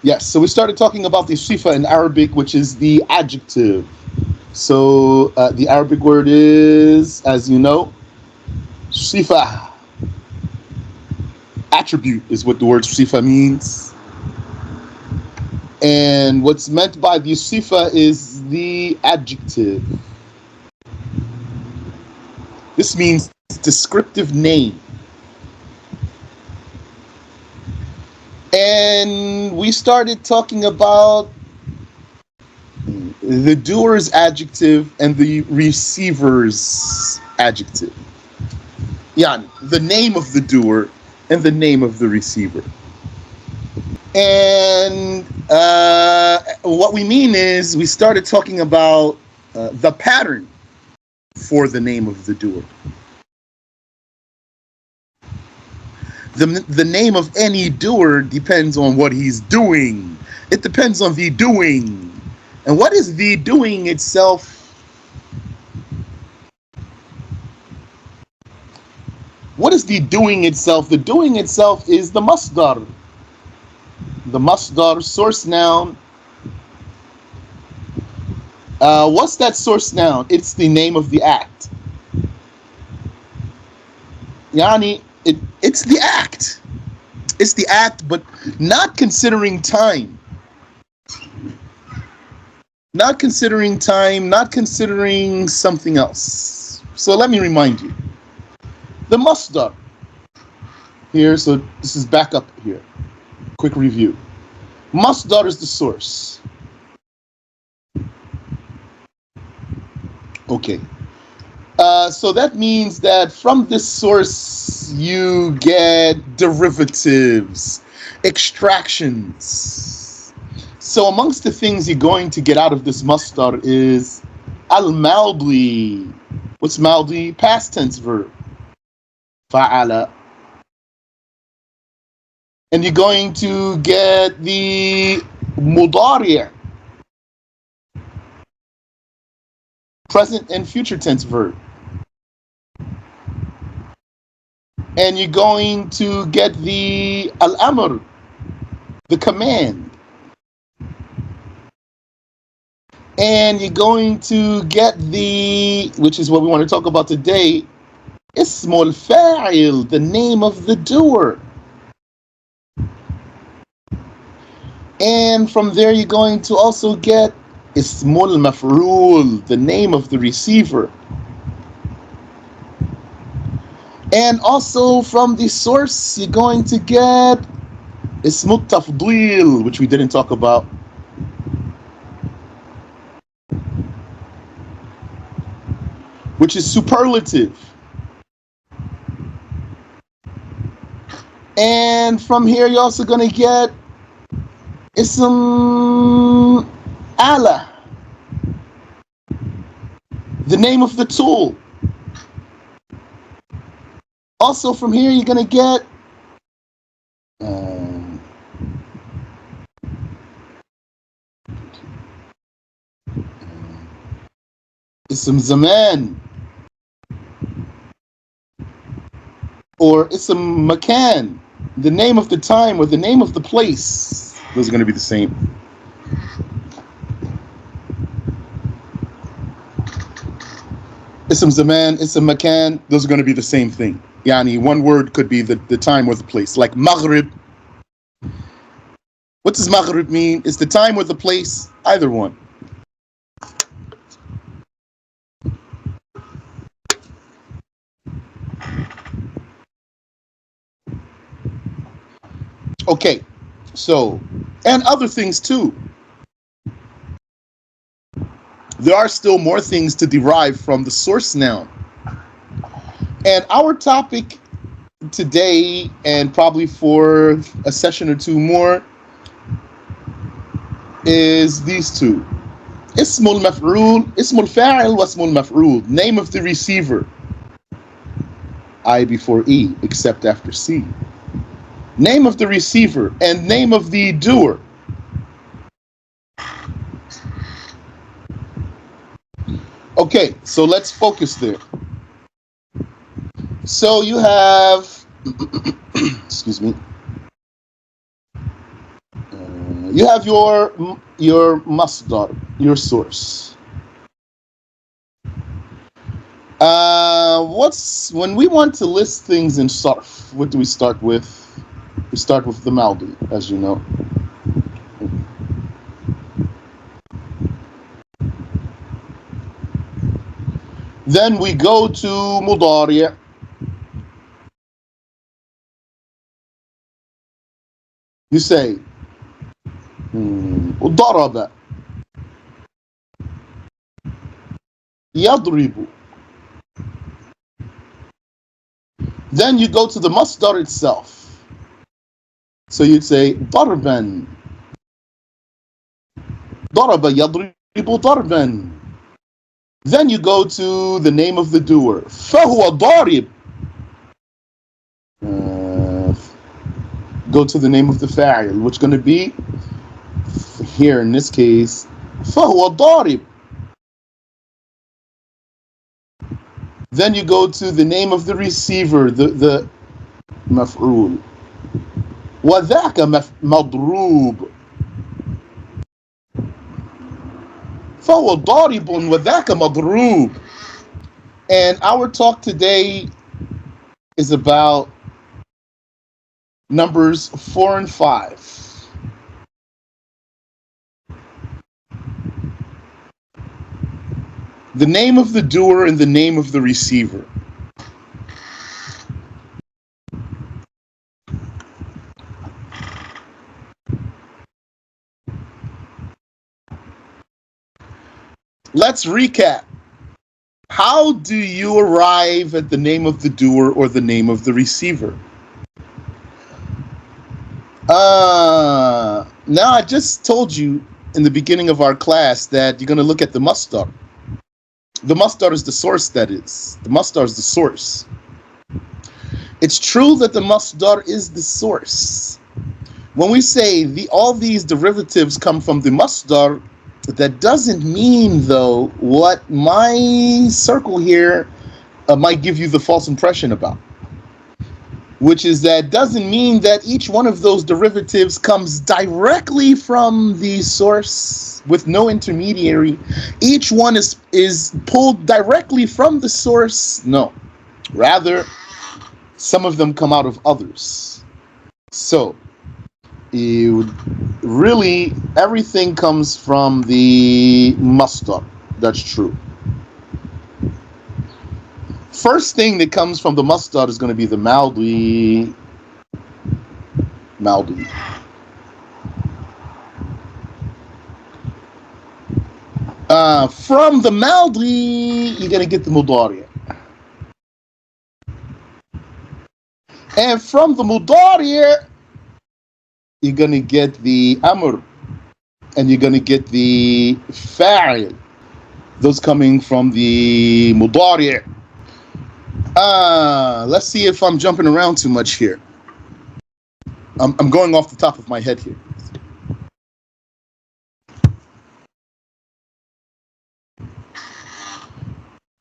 Yes, so we started talking about the sifa in Arabic, which is the adjective. So the Arabic word is, as you know, sifa. Attribute is what the word sifa means. And what's meant by the sifa is the adjective. This means descriptive name. And we started talking about the doer's adjective and the receiver's adjective. Yeah, the name of the doer and the name of the receiver. And what we mean is we started talking about the pattern for the name of the doer. The name of any doer depends on what he's doing. It depends on the doing. And what is the doing itself? What is the doing itself? The doing itself is the masdar. The masdar, source noun. What's that source noun? It's the name of the act. Yani, it's the act. It's the act, but not considering time. Not considering time, not considering something else. So let me remind you. The masdar. Here, so this is back up here. Quick review. Masdar is the source. Okay. So that means that from this source you get derivatives, extractions. So amongst the things you're going to get out of this masdar is al-maldi. What's maldi? Past tense verb. Fa'ala. And you're going to get the mudari', present and future tense verb. And you're going to get the al-amr, the command. And you're going to get the, which is what we want to talk about today, ismul fa'il, the name of the doer. And from there you're going to also get ismul maf'ul, the name of the receiver. And also from the source you're going to get ismul tafdil, which we didn't talk about. Which is superlative. And from here you're also going to get ism ala, the name of the tool. Also from here you're going to get ism zaman or ism makan, the name of the time or the name of the place. Those are going to be the same. Ism zaman, ism makan, those are going to be the same thing. Yani, one word could be the time or the place. Like maghrib. What does maghrib mean? It's the time or the place, either one. Okay, so, and other things too. There are still more things to derive from the source noun. And our topic today, and probably for a session or two more, is these two. Ismul maf'ul, ismul fa'il wa ismul maf'ul. Name of the receiver. I before E, except after C. Name of the receiver and name of the doer. Okay, so let's focus there. So you have, excuse me. You have your masdar, your source. What's when we want to list things in Sarf? What do we start with? We start with the Maldi, as you know. Then we go to Mudari. You say ضرب يضرب. Then you go to the masdar itself. So you'd say ضربا. ضرب يضرب ضربا. Then you go to the name of the doer. فهو ضارب. Go to the name of the fa'il, which is going to be, here in this case, فهو ضارب. Then you go to the name of the receiver, the مفعول. وذاك مضروب. فهو ضارب وذاك مضروب. And our talk today is about numbers 4 and 5. The name of the doer and the name of the receiver. Let's recap. How do you arrive at the name of the doer or the name of the receiver? Now I just told you in the beginning of our class that you're going to look at the masdar. The masdar is the source, that is. The masdar is the source. It's true that the masdar is the source. When we say all these derivatives come from the masdar, that doesn't mean, though, what my circle here might give you the false impression about. Which is that doesn't mean that each one of those derivatives comes directly from the source with no intermediary. Each one is pulled directly from the source. No. Rather, some of them come out of others. So, really, everything comes from the masdar. That's true. First thing that comes from the masdar is going to be the maldi. Maldi. From the maldi, you're going to get the mudari. And from the mudari, you're going to get the amr. And you're going to get the fa'il. Those coming from the mudari. Let's see if I'm jumping around too much here. I'm going off the top of my head here.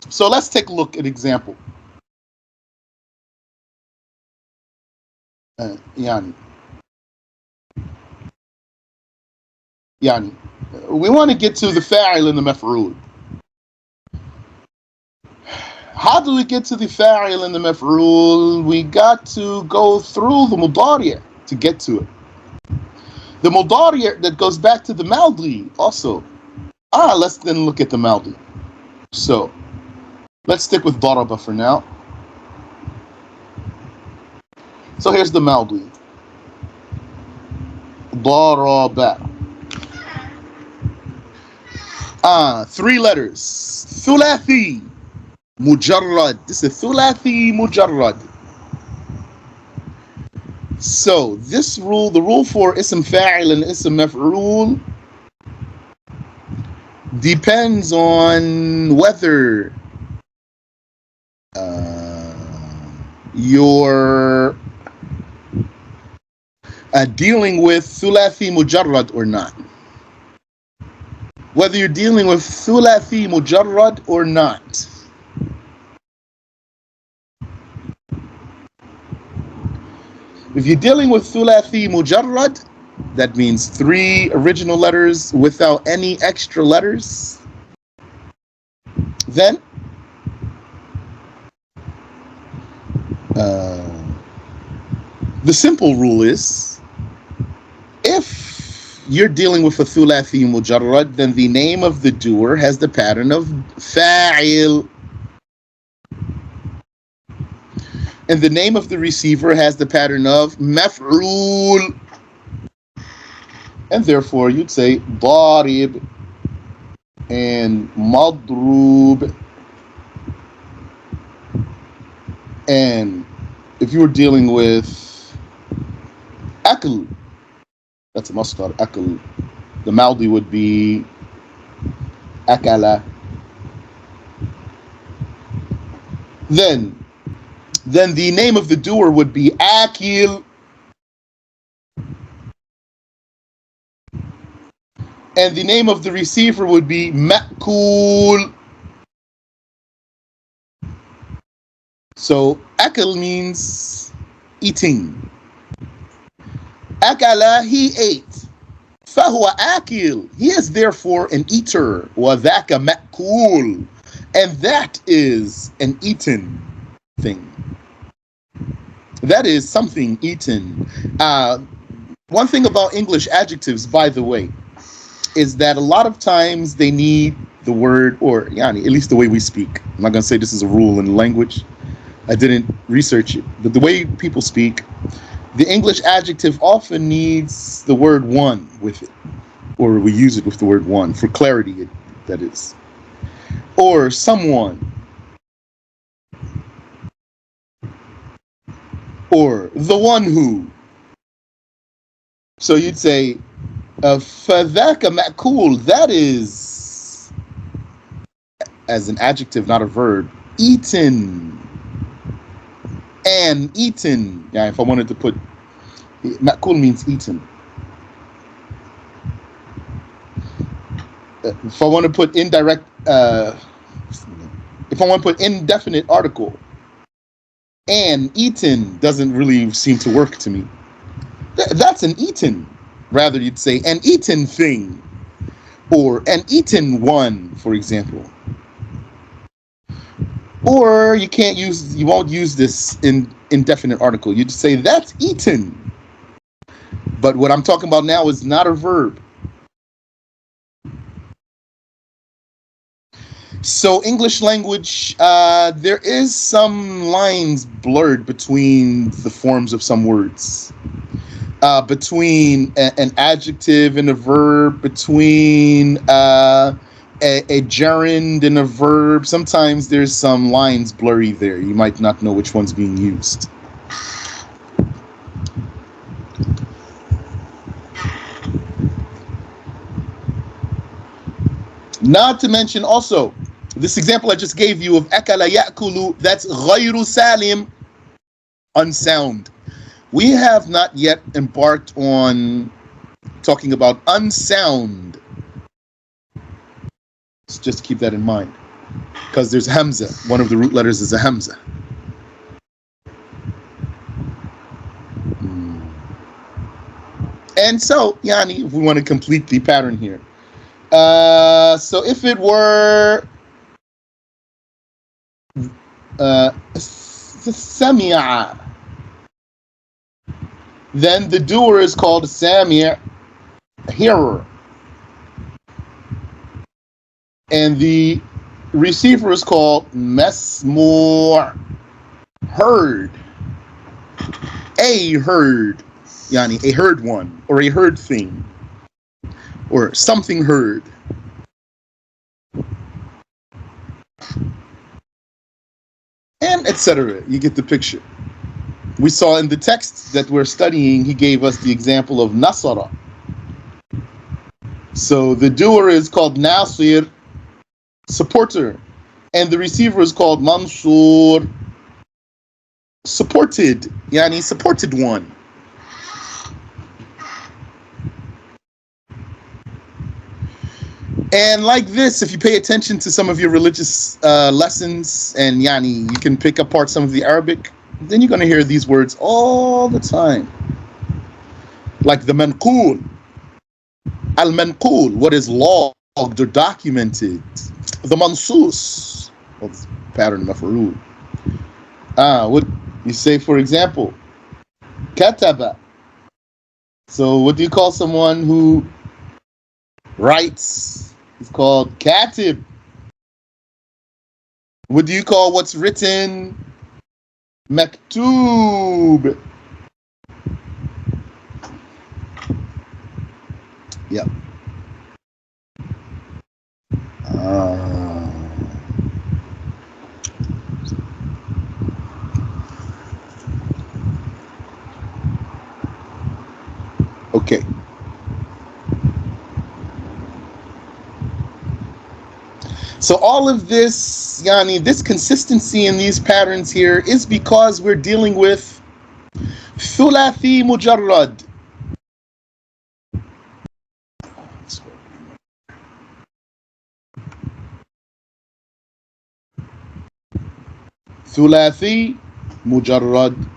So let's take a look at example. Yani. We want to get to the fa'il and the maf'ul. How do we get to the fa'il and the maf'ul? We got to go through the mudari' to get to it. The mudari' that goes back to the maldi also. Let's then look at the maldi. So, let's stick with daraba for now. So here's the maldi. Daraba. 3 letters. Thulathi. Mujarrad. This is thulathi mujarrad. So this rule, the rule for ism fa'il and ism maf'ul, depends on whether you're dealing with thulathi mujarrad or not. Whether you're dealing with thulathi mujarrad or not. If you're dealing with thulathi mujarrad, That means 3 original letters without any extra letters. Then the simple rule is, if you're dealing with a thulathi mujarrad, then the name of the doer has the pattern of fa'il, and the name of the receiver has the pattern of maf'ul, and therefore you'd say darib and madrub. And if you were dealing with akl, that's a masdar, akl, the maldi would be akala. Then the name of the doer would be akil, and the name of the receiver would be ma'kul. So akal means eating. Akala, he ate. Fahuwa akil, he is therefore an eater. Wa dhaka ma'kul, and that is an eaten thing. That is something eaten. One thing about English adjectives, by the way, is that a lot of times they need the word, or yani, at least the way we speak. I'm not going to say this is a rule in language. I didn't research it, but the way people speak, the English adjective often needs the word one with it, or we use it with the word one for clarity, that is. Or someone, or the one who. So you'd say, فَذَاكَ مَأْكُولٌ, that is, as an adjective, not a verb, eaten. And eaten. Yeah, if I wanted to put, ma'kul means eaten. If I want to put indirect, if I want to put indefinite article, and eaten doesn't really seem to work to me. That's an eaten. Rather, you'd say an eaten thing, or an eaten one, for example. Or you won't use this in indefinite article. You just say that's eaten. But what I'm talking about now is not a verb. So English language, there is some lines blurred between the forms of some words. Between an adjective and a verb, between a gerund and a verb. Sometimes there's some lines blurry there. You might not know which one's being used. Not to mention also, this example I just gave you of akala ya'kulu, that's ghayru salim, unsound. We have not yet embarked on talking about unsound. So just keep that in mind, because there's hamza. One of the root letters is a hamza. And so, yani, if we want to complete the pattern here. So if it were sami'a, then the doer is called sami', hearer. And the receiver is called masmu', heard. A heard, yani a heard one, or a heard thing, or something heard. And etc. You get the picture. We saw in the text that we're studying, he gave us the example of nasara. So the doer is called nasir, supporter, and the receiver is called mansur, supported, yani supported one. And like this, if you pay attention to some of your religious lessons, and yani, you can pick apart some of the Arabic, then you're going to hear these words all the time. Like the manqul, al-manqul, what is logged or documented. The mansus, well, pattern maf'ul. What you say, for example, kataba. So what do you call someone who writes? It's called katib. What do you call what's written? Maktub. Yep. Okay. So all of this, yani, this consistency in these patterns here is because we're dealing with thulathi mujarrad. Thulathi mujarrad.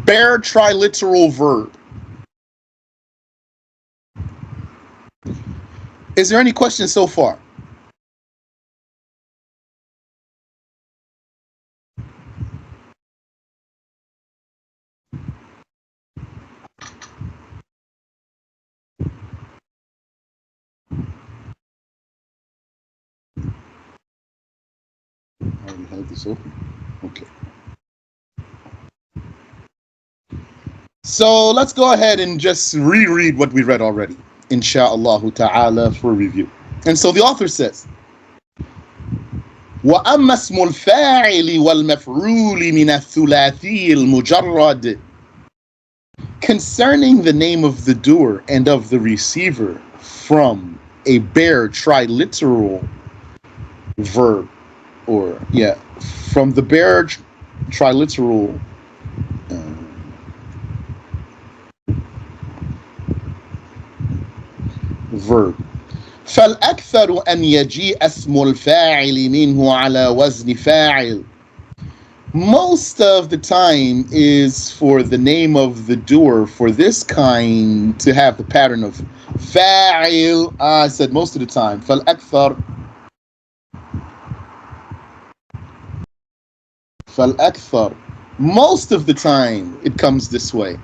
Bare triliteral verb. Is there any questions so far? I already have this open. Okay. So let's go ahead and just reread what we read already, insha'Allah ta'ala, for review. And so the author says, وَأَمَّا اسْمُ الْفَاعِلِ وَالْمَفْعُولِ مِنَ الثُّلَاثِيِّ الْمُجَرَّدِ. Concerning the name of the doer and of the receiver from a bare triliteral verb, or from the bare triliteral verb. فالأكثر أن يجيء اسم الفاعل منه على وزن فاعل. Most of the time is for the name of the doer for this kind to have the pattern of fa'il. I said most of the time. فالأكثر most of the time it comes this way.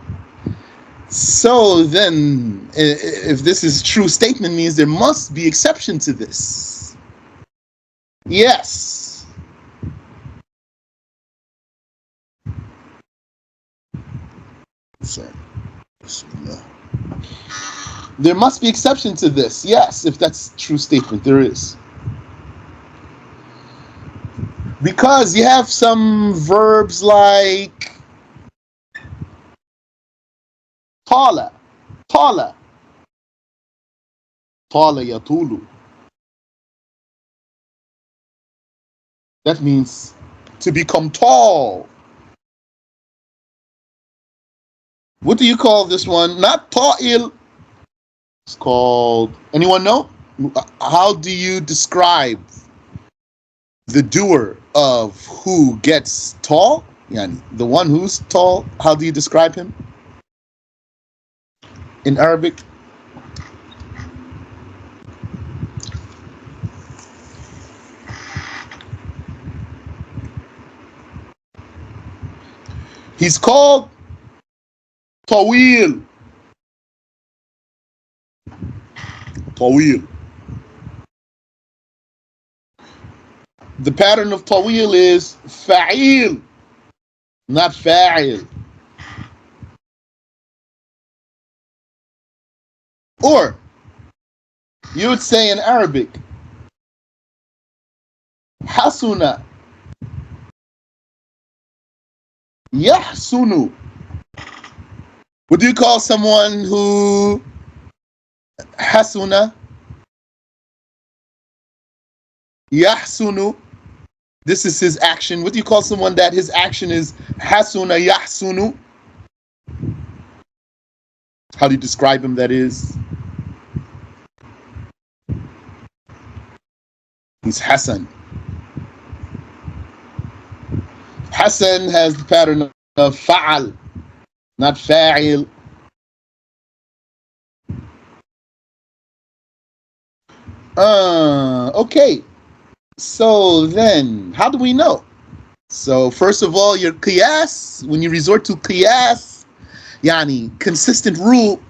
So then, if this is true statement, means there must be exception to this. Yes. Sorry. There must be exception to this. Yes, if that's a true statement, there is. Because you have some verbs like Tala yatulu. That means to become tall. What do you call this one? Not ta'il. It's called, anyone know? How do you describe the doer of who gets tall? Yani, the one who's tall, how do you describe him in Arabic? He's called Tawil. The pattern of Tawil is Fa'il, not Fa'il. Or you would say in Arabic, Hasuna, Yahsunu. What do you call someone who Hasuna? Yahsunu. This is his action. What do you call someone that his action is Hasuna Yahsunu? How do you describe him, that is? He's Hasan. Hassan has the pattern of fa'al, not fa'il. Okay. So then, how do we know? So first of all, your qiyas, when you resort to qiyas, yani, consistent rule,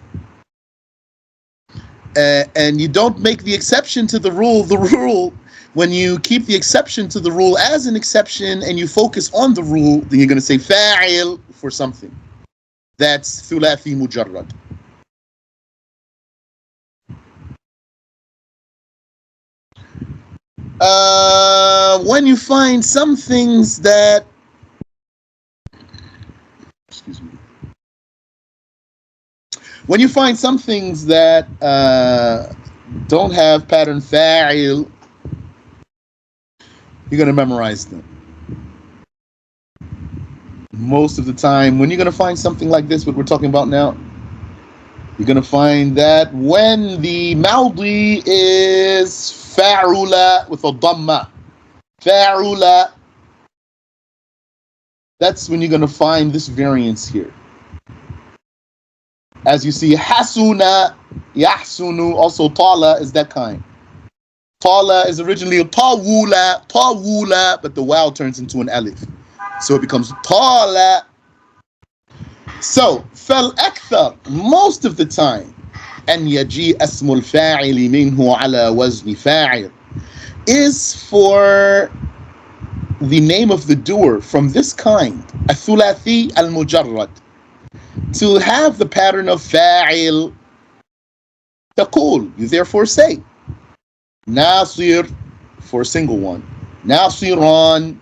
and you don't make the exception to the rule, when you keep the exception to the rule as an exception and you focus on the rule, then you're going to say fa'il for something. That's thulathi mujarrad. When you find some things that, excuse me, when you find some things that don't have pattern fa'il, you're going to memorize them. Most of the time, when you're going to find something like this, what we're talking about now, you're going to find that when the maudi is fa'ula with a dhamma, fa'ula, that's when you're going to find this variance here. As you see, hasuna, yahsunu, also tala is that kind. Tala is originally a tawula, but the wow turns into an alif. So it becomes tala. So, fal akthar, most of the time, an yaji asmul fa'ili minhu ala wazni fa'il, is for the name of the doer from this kind, athulathi al-mujarrad, to have the pattern of fa'il. Taqul, you therefore say, Nasir, for a single one. Nasiran,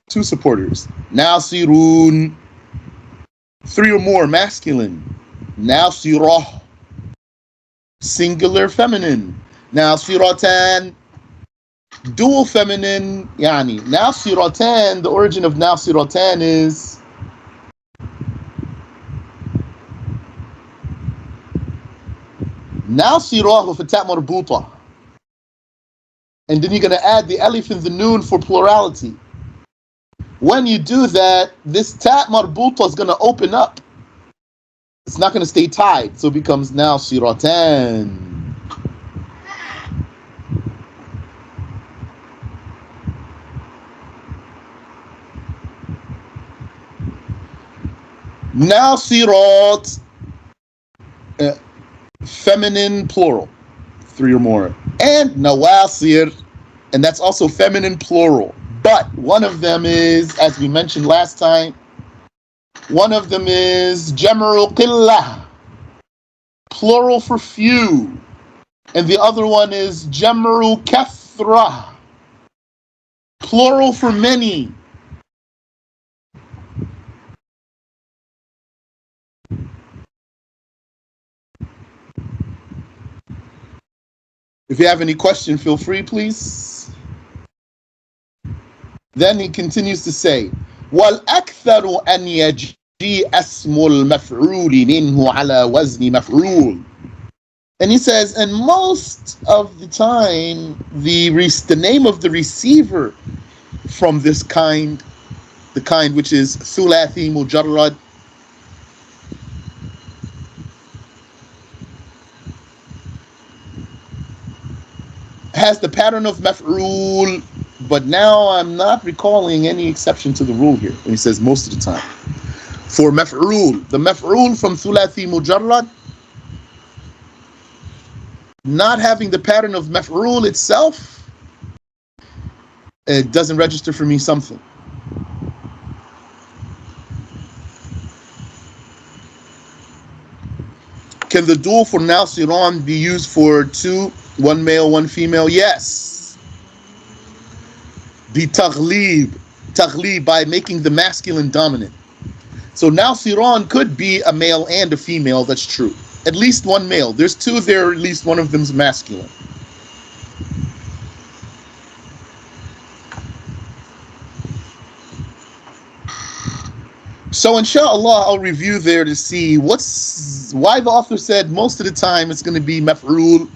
two supporters. Nasirun, three or more, masculine. Nasirah, singular, feminine. Nasiratan, dual feminine. Yani, Nasiratan, the origin of Nasiratan is Nasirah with a ta' marbuta. And then you're going to add the alif and the noon for plurality. When you do that, this ta' marbuta is going to open up. It's not going to stay tied, so it becomes now siratan. Now sirat, feminine plural, three or more, and nawasir, and that's also feminine plural. But one of them is, as we mentioned last time, one of them is jam'u qillah, plural for few, and the other one is jam'u kathra, plural for many. If you have any question, feel free, please. Then he continues to say, وَالْأَكْثَرُ أَنْ يَجِي أَسْمُ الْمَفْعُولِ مِنْهُ عَلَى وَزْنِ مَفْعُولٍ. And he says, and most of the time, the name of the receiver from this kind, the kind which is thulathi mujarrad, has the pattern of maf'ul, but now I'm not recalling any exception to the rule here. And he says most of the time. For maf'ul, the maf'ul from thulathi mujarrad, not having the pattern of maf'ul itself, it doesn't register for me something. Can the dual for nasiran be used for two, one male, one female? Yes. The taghlib, by making the masculine dominant. So nasiran could be a male and a female, that's true. At least one male. There's two there, at least one of them's masculine. So inshallah, I'll review there to see why the author said most of the time it's going to be maf'ul.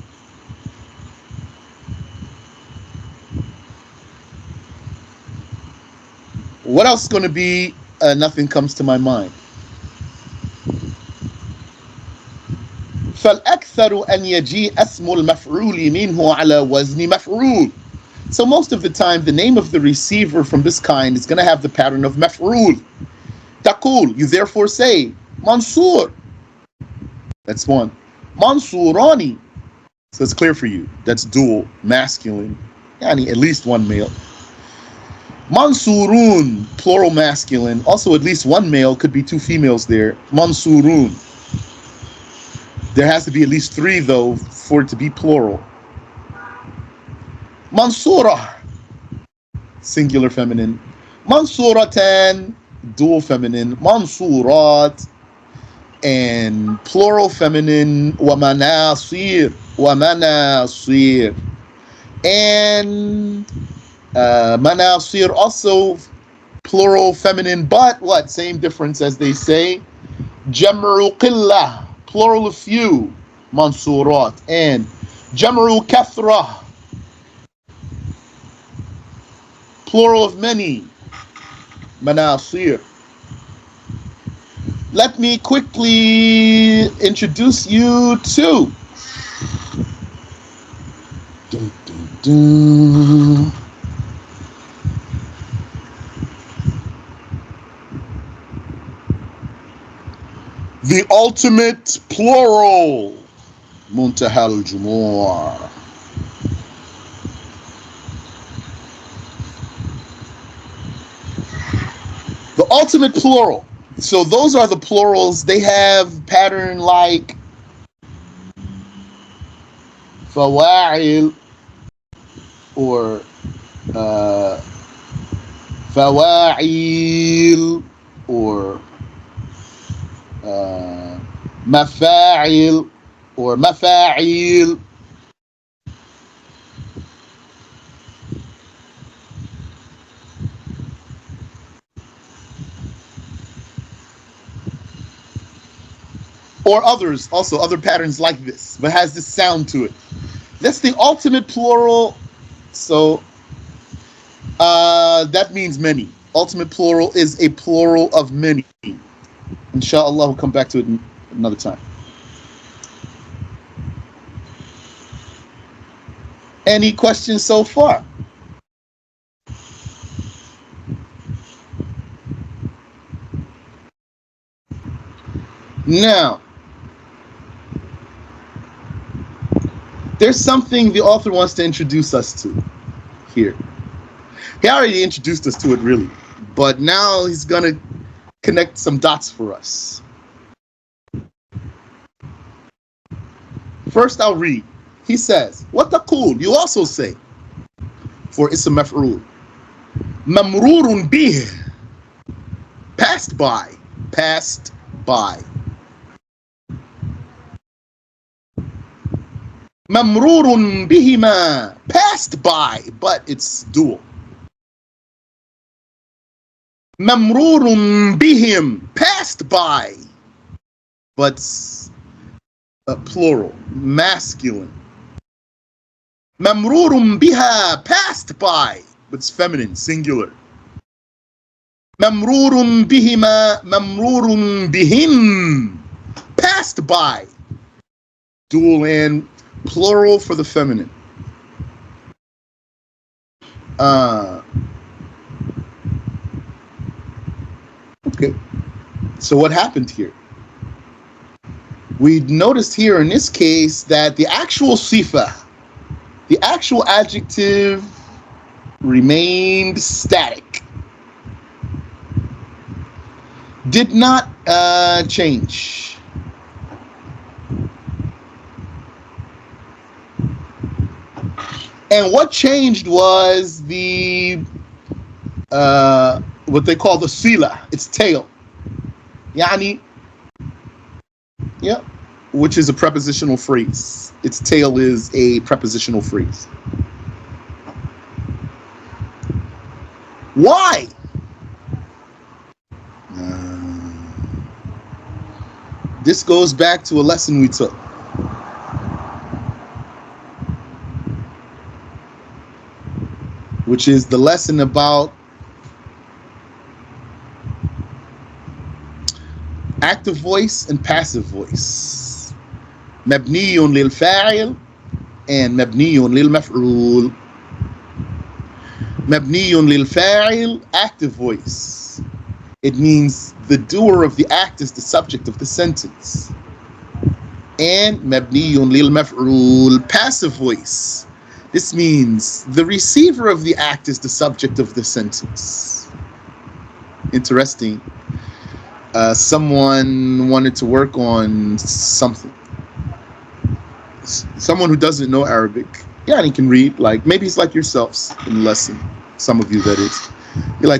What else is going to be? Nothing comes to my mind. فالأكثر أن يجيء اسم المفعول منه على وزن مفعول. So most of the time, the name of the receiver from this kind is going to have the pattern of maf'ul. Taqul, you therefore say, Mansur. That's one. Mansurani. So it's clear for you. That's dual, masculine. Yani at least one male. Mansurun, plural masculine. Also at least one male, could be two females there. Mansurun. There has to be at least three, though, for it to be plural. Mansura, singular feminine. Mansuratan, dual feminine. Mansurat, and plural feminine. Wamanasir, wamanasir. And manasir also plural feminine, but what? Same difference as they say. Jam'u qillah, plural of few. Mansurat. And jam'u kathra, plural of many, manasir. Let me quickly introduce you to the ultimate plural, Muntaha al-Jumu'ah. The ultimate plural. So those are the plurals. They have pattern like fawa'il or fawa'il or mafa'il or mafa'il. Or others, also other patterns like this, but has this sound to it. That's the ultimate plural. So that means many. Ultimate plural is a plural of many. Inshallah, we'll come back to it another time. Any questions so far? Now, there's something the author wants to introduce us to here. He already introduced us to it, really, but now he's going to connect some dots for us. First, I'll read. He says, what taqul? You also say, for ism maf'ul, mamrurun bih, passed by, passed by. Mamrurun bihima, passed by, but it's dual. Mamrurun bihim, passed by, but plural, masculine. Mamrurun biha, passed by, but it's feminine, singular. Mamrurun bihima, mamrurun bihim, passed by, dual and plural for the feminine. Okay, so what happened here? We noticed here in this case that the actual sifa, the actual adjective, remained static. Did not change. And what changed was the what they call the sila, its tail. Yani, yeah, which is a prepositional phrase. Its tail is a prepositional phrase. Why? This goes back to a lesson we took. Which is the lesson about active voice and passive voice. مبني للفاعل and مبني للمفعول. مبني للفاعل, active voice. It means the doer of the act is the subject of the sentence. And مبني للمفعول, passive voice. This means the receiver of the act is the subject of the sentence. Interesting. Someone wanted to work on something. Someone who doesn't know Arabic, yeah, he can read, like maybe it's like yourselves in the lesson, some of you that is.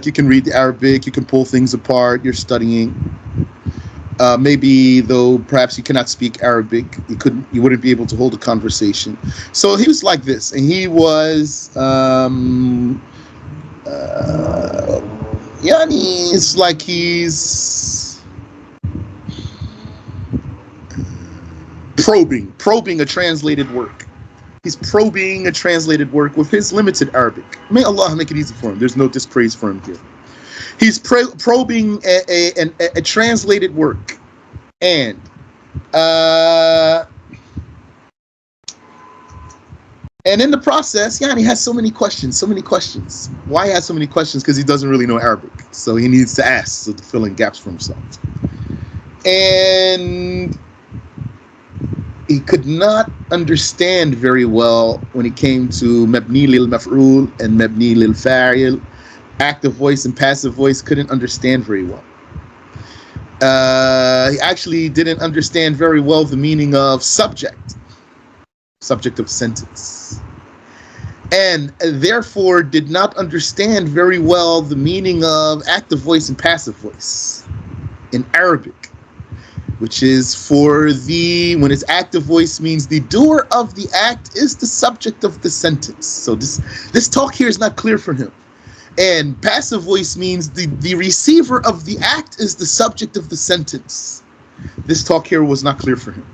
You can read the Arabic, you can pull things apart, you're studying. Maybe though perhaps you cannot speak Arabic, you wouldn't be able to hold a conversation. So he was like this, and he was it's like he's probing a translated work. He's probing a translated work with his limited Arabic. May Allah make it easy for him. There's no dispraise for him here. He's probing a translated work, and in the process, he has so many questions. Why he has so many questions? Because he doesn't really know Arabic, so he needs to ask to fill in gaps for himself. And he could not understand very well when it came to mabni lil maf'ul and mabni lil fa'il. Active voice and passive voice, couldn't understand very well. He actually didn't understand very well the meaning of subject of sentence, and therefore did not understand very well the meaning of active voice and passive voice in Arabic, which is when it's active voice means the doer of the act is the subject of the sentence. So this talk here is not clear for him. And passive voice means the receiver of the act is the subject of the sentence. This talk here was not clear for him.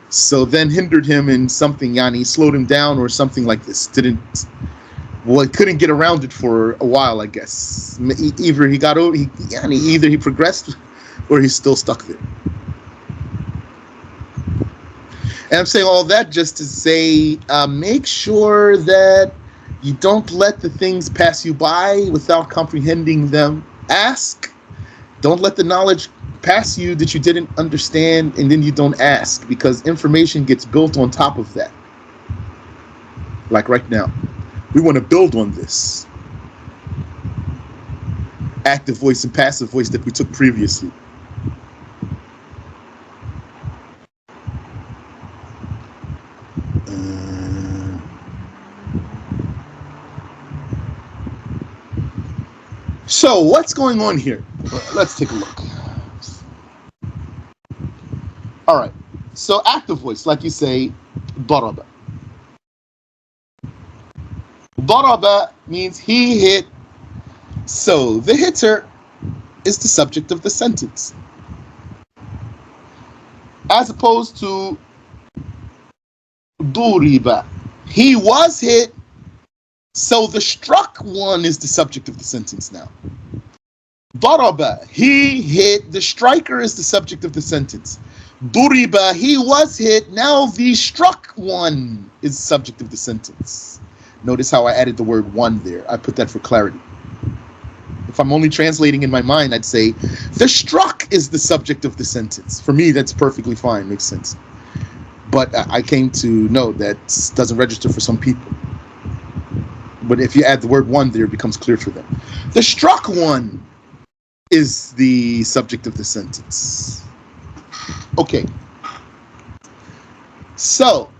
So then hindered him in something, slowed him down or something like this. Couldn't get around it for a while, I guess. Either he got over, either he progressed or he's still stuck there. And I'm saying all that just to say, make sure that you don't let the things pass you by without comprehending them. Ask. Don't let the knowledge pass you that you didn't understand and then you don't ask, because information gets built on top of that. Like right now, we want to build on this active voice and passive voice that we took previously. So what's going on here? Let's take a look. All right. So active voice, like you say, daraba. Daraba means he hit. So the hitter is the subject of the sentence, as opposed to duriba. He was hit. So the struck one is the subject of the sentence now. Daraba, he hit, the striker is the subject of the sentence. Duriba, he was hit, now the struck one is the subject of the sentence. Notice how I added the word one there. I put that for clarity. If I'm only translating in my mind, I'd say the struck is the subject of the sentence. For me, that's perfectly fine, makes sense. But I came to know that doesn't register for some people. But if you add the word one there, it becomes clear for them. The struck one is the subject of the sentence. Okay. So,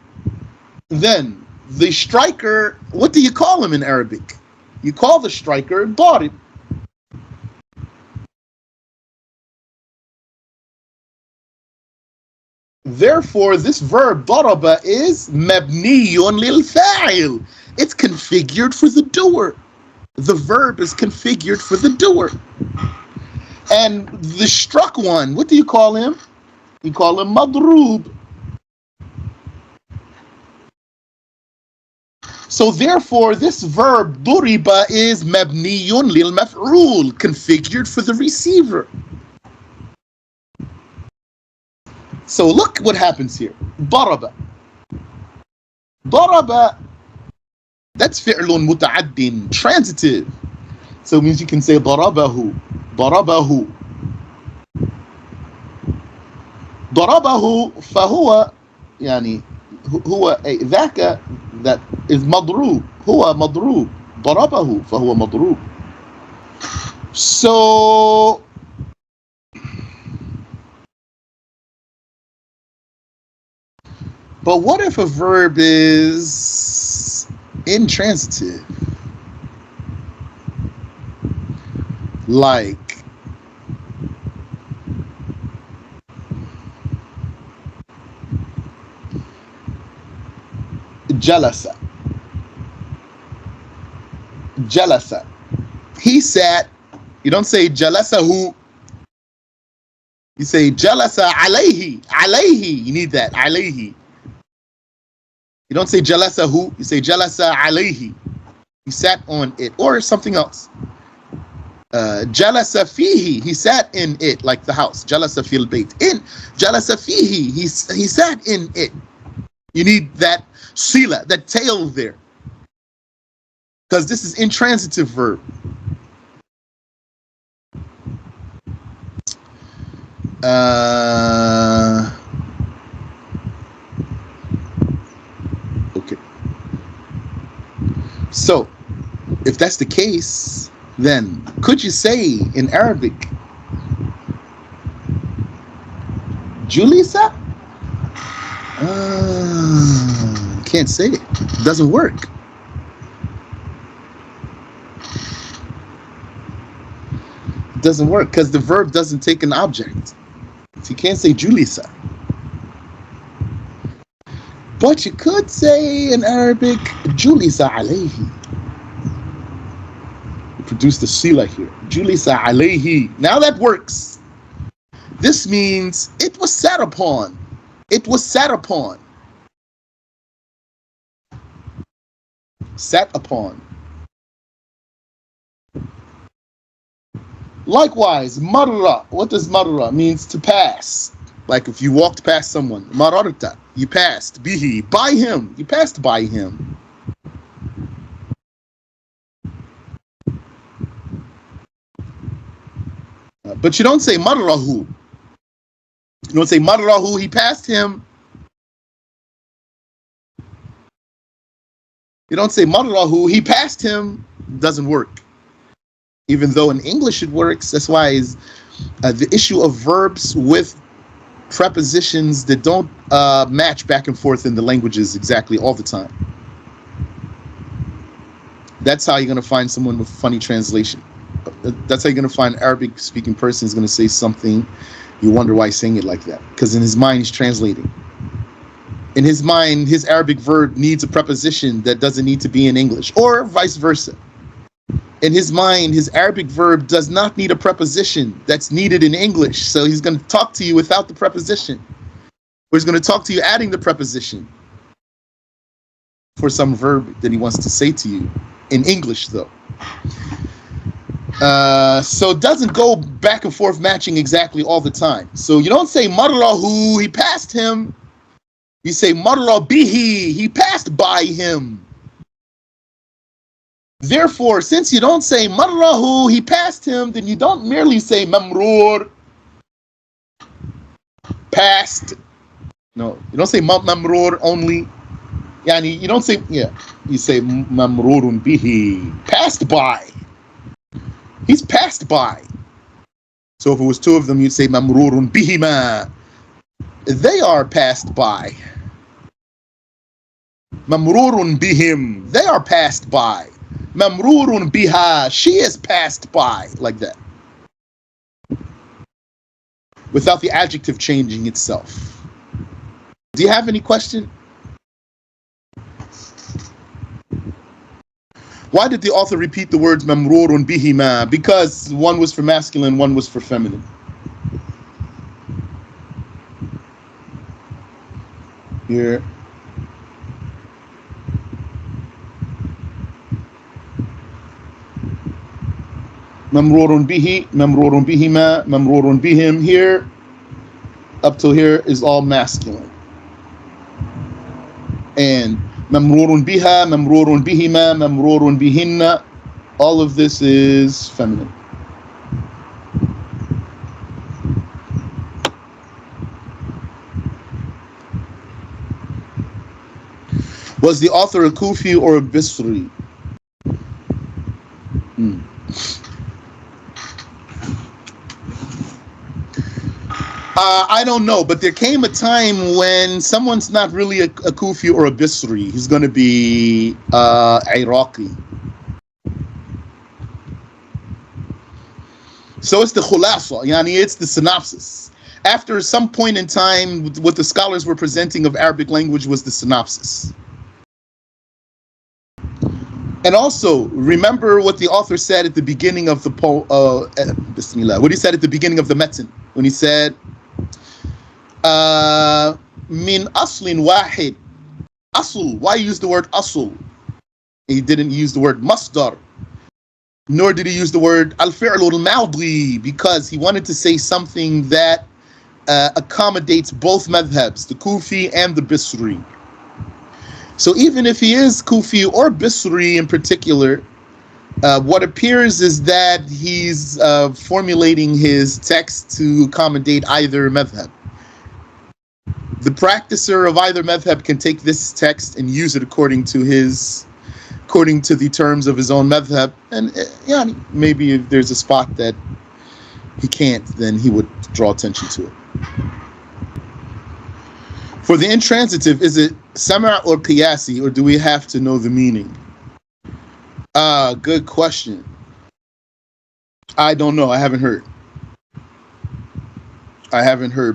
then, the striker, what do you call him in Arabic? You call the striker darib. Therefore, this verb, daraba, is mabniyun lil fa'il. It's configured for the doer. The verb is configured for the doer. And the struck one, what do you call him? You call him madrub. So therefore, this verb, duriba, is mabniyun lil maf'ul, configured for the receiver. So look what happens here. ضرب. ضرب. That's فعل متعد, transitive. So it means you can say ضربه. ضربه. ضربه فهو يعني هو ذاك that is مضروب. هو مضروب. ضربه فهو مضروب. So but what if a verb is intransitive? Like jalasa. Jalasa. He sat. You don't say jalasahu. You say jalasa alayhi. Alayhi. You need that. Alayhi. You don't say jalasahu. You say jalasa alayhi. He sat on it. Or something else. Jalasa fihi. He sat in it, like the house. Jalasa fil bayt. In. Jalasa fihi. He sat in it. You need that sila, that tail there. Because this is intransitive verb. Okay. So, if that's the case, then could you say in Arabic, Julisa? Can't say it. It doesn't work. It doesn't work because the verb doesn't take an object. So you can't say Julisa. But you could say in Arabic, Julisa alayhi. Produce the sila here. Julisa alayhi. Now that works. This means it was sat upon. It was sat upon. Sat upon. Likewise, marra. What does marra means? To pass. Like if you walked past someone. Mararta. You passed. Bihi. By him. You passed by him. But you don't say marrahu. You don't say marrahu. He passed him. You don't say marrahu. He passed him. Doesn't work. Even though in English it works. That's why the issue of verbs with prepositions that don't match back and forth in the languages exactly all the time. That's how you're going to find someone with funny translation. That's how you're going to find an Arabic speaking person is going to say something. You wonder why he's saying it like that. Because in his mind, he's translating. In his mind, his Arabic verb needs a preposition that doesn't need to be in English, or vice versa. In his mind, his Arabic verb does not need a preposition that's needed in English. So he's going to talk to you without the preposition. Or he's going to talk to you adding the preposition for some verb that he wants to say to you. In English, though. So it doesn't go back and forth matching exactly all the time. So you don't say marrahu, he passed him. You say marra bihi, he passed by him. Therefore, since you don't say marrahu, he passed him, then you don't merely say mamrur, passed. No, you don't say mamrur only. Yani, you don't say, you say mamrurun bihi, passed by. He's passed by. So if it was two of them, you'd say mamrurun bihima. They are passed by. Mamrurun bihim. They are passed by. Mamrurun biha. She is passed by. Like that. Without the adjective changing itself. Do you have any question? Why did the author repeat the words mamrurun bihima? Because one was for masculine, one was for feminine. Here. Mamrurun bihi, mamrurun bihima, mamrurun bihim. Here. up till here is all masculine. And mamrurun biha, mamrurun bihima, mamrurun bihinna, all of this is feminine. Was the author a Kufi or a Bisri? I don't know, but there came a time when someone's not really a Kufi or a Bisri. He's going to be Iraqi. So it's the khulasa, yani it's the synopsis. After some point in time, what the scholars were presenting of Arabic language was the synopsis. And also, remember what the author said at the beginning of the Bismillah. What he said at the beginning of the metin, when he said, min aslin wahid. Asl. Why use the word asl? He didn't use the word masdar, nor did he use the word al-fi'l al-madi, because he wanted to say something that accommodates both madhabs, the Kufi and the Bisri. So even if he is Kufi or Bisri in particular, what appears is that he's formulating his text to accommodate either madhab. The practicer of either madhab can take this text and use it according to the terms of his own madhab, and maybe if there's a spot that he can't, then he would draw attention to it. For the intransitive, is it sama' or qiyasi, or do we have to know the meaning? Good question. I don't know. I haven't heard,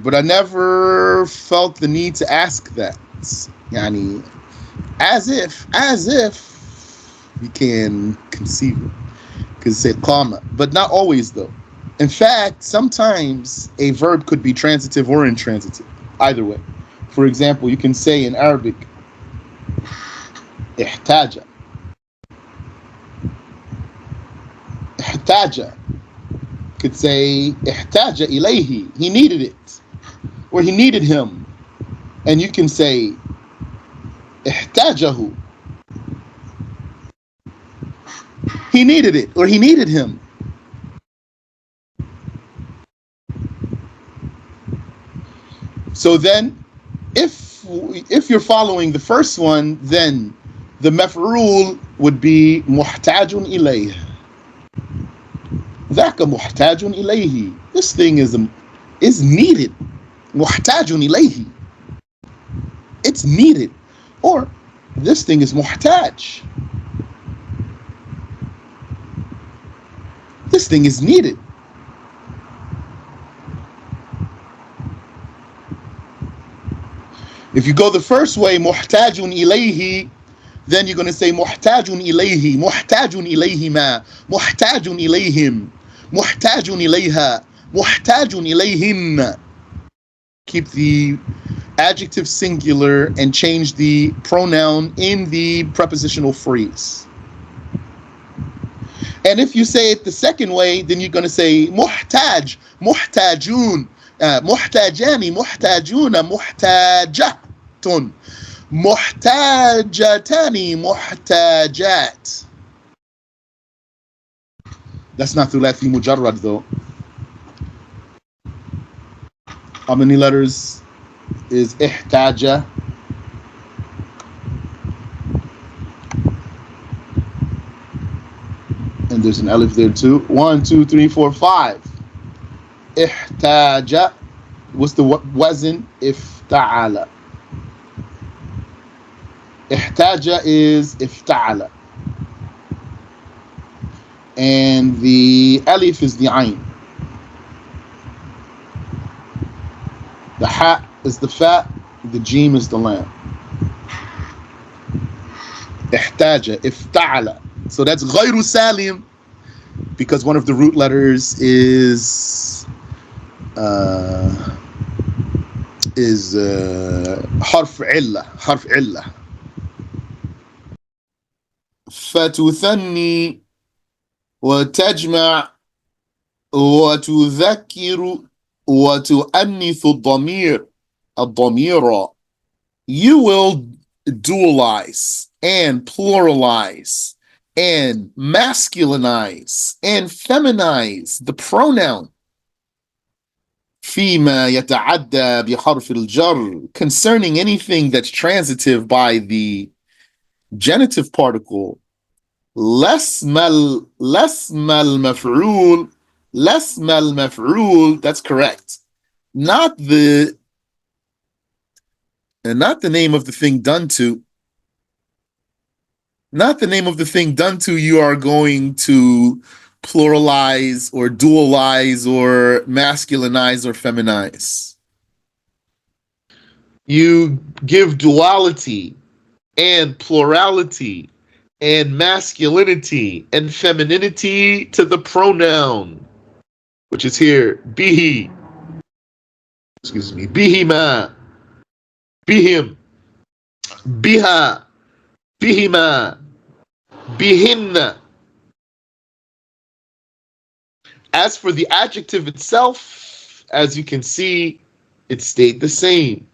but I never felt the need to ask that. Yani, as if we can conceive it, because it said qama, but not always though. In fact, sometimes a verb could be transitive or intransitive, either way. For example, you can say in Arabic, ihtaja. Ihtaja. Could say, ihtaja ilayhi. He needed it. Or he needed him. And you can say, ihtajahu. He needed it, or he needed him. So then, if you're following the first one, then the maf'ul would be muhtajun ilayh. Dhaka muhtajun ilayhi. This thing is needed. Muhtajun ilayhi. It's needed. Or this thing is muhtaj. This thing is needed. If you go the first way, muhtajun ilayhi, then you're going to say muhtajun ilayhi, muhtajun ilayhima, muhtajun ilayhim, muhtajun ilayha, muhtajun ilayhin. Keep the adjective singular and change the pronoun in the prepositional phrase. And if you say it the second way, then you're going to say muhtaj, muhtajun, muhtajani, muhtajuna, muhtajatun, muhtajatani, muhtajat. That's not thulathi mujarrad though. How many letters is ihtaja? And there's an alif there too. 1, 2, 3, 4, 5. Ihtaja. What's the wazn? Ifta'ala. Ihtaja is ifta'ala. And the alif is the ayn. The ha is the fa. The jim is the lam. Ihtaja, ifta'ala. So that's ghayru salim, because one of the root letters is harf illa. فتثني وتجمع وتذكر وتؤنث الضمير. You will dualize and pluralize and masculinize and feminize the pronoun فيما يتعدى بحرف الجر, concerning anything that's transitive by the genitive particle. لسم المفعول, that's correct. Not the name of the thing done to. Not the name of the thing done to, you are going to pluralize or dualize or masculinize or feminize. You give duality and plurality and masculinity and femininity to the pronoun, which is here, bihi. Excuse me, bihima, bihim, biha, bihima, bihinna. As for the adjective itself, as you can see, it stayed the same.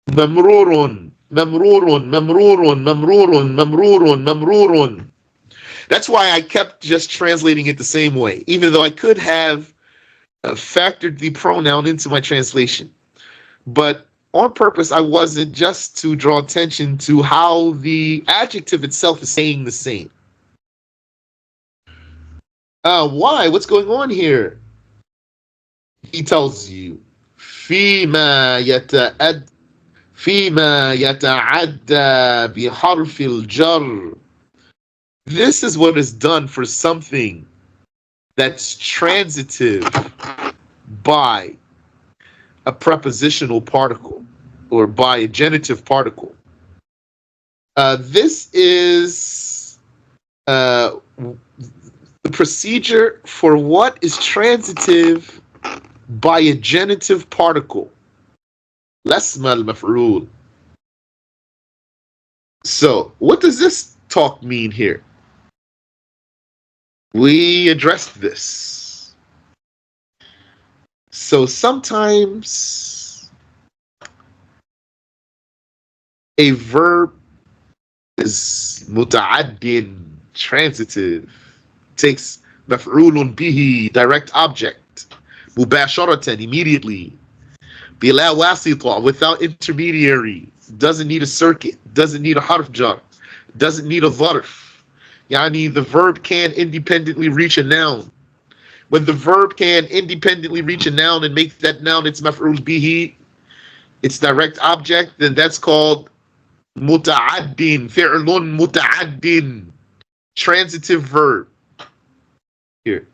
Mamrurun, mamrurun, mamrurun, mamrurun, mamrurun, mamrurun. That's why I kept just translating it the same way, even though I could have factored the pronoun into my translation. But on purpose, I wasn't, just to draw attention to how the adjective itself is saying the same. Why? What's going on here? He tells you, فيما يتعدى بحرف الجر. This is what is done for something that's transitive by a prepositional particle or by a genitive particle. This is the procedure for what is transitive by a genitive particle. لسم المفعول. So, what does this talk mean here? We addressed this. So sometimes a verb is muta'addin, transitive, takes maf'ulun bihi, direct object, mubasharatan, immediately, bila wasita, without intermediary, doesn't need a circuit, doesn't need a harf jar, doesn't need a dharf. Yani the verb can independently reach a noun. When the verb can independently reach a noun and make that noun its maf'ul bihi, its direct object, then that's called muta'addin, fi'lun muta'addin, transitive verb. Here.